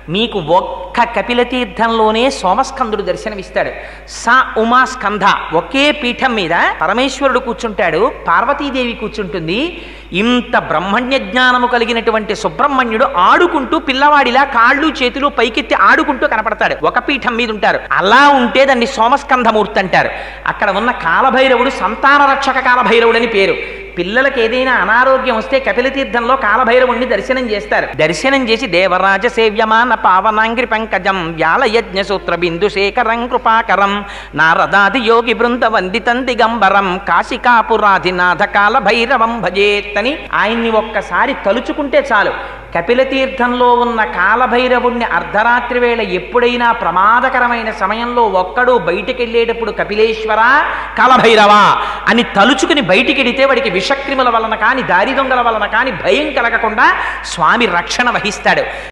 మీకు ఒక్క కపిలతీర్థంలోనే సోమస్కందుడు దర్శనమిస్తాడు. సా ఉమా స్కంధ ఒకే పీఠం మీద పరమేశ్వరుడు కూర్చుంటాడు, పార్వతీదేవి కూర్చుంటుంది. ఇంత బ్రహ్మణ్య జ్ఞానము కలిగినటువంటి సుబ్రహ్మణ్యుడు ఆడుకుంటూ పిల్లవాడిలా కాళ్ళు చేతులు పైకెత్తి ఆడుకుంటూ కనపడతాడు. ఒక పీఠం మీద ఉంటారు. అలా ఉంటే దాన్ని సోమస్కంధమూర్తి అంటారు. అక్కడ ఉన్న కాలభైరవుడు సంతాన రక్షక కాలభైరవుడు అని పేరు. పిల్లలకి ఏదైనా అనారోగ్యం వస్తే కపిలతీర్థంలో కాలభైరవుణ్ణి దర్శనం చేస్తారు. దర్శనం చేసి దేవరాజ సేవ్యమాన పావనాంగ్రి పంకజం వ్యాళయజ్ఞ సూత్ర బిందు శేఖరం కృపాకరం నారదాది యోగి బృంద వందితం దిగంబరం కాశికాపురాధినాథ కాలభైరవం భజేత్తని ఆయన్ని ఒక్కసారి తలుచుకుంటే చాలు. కపిలతీర్థంలో ఉన్న కాలభైరవుణ్ణి అర్ధరాత్రి వేళ ఎప్పుడైనా ప్రమాదకరమైన సమయంలో ఒక్కడు బయటికెళ్ళేటప్పుడు కపిలేశ్వర కాలభైరవ అని తలుచుకుని బయటికెడితే వాడికి విషక్రిముల వలన కానీ దారి దొంగల వలన కానీ భయం కలగకుండా స్వామి రక్షణ వహిస్తాడు.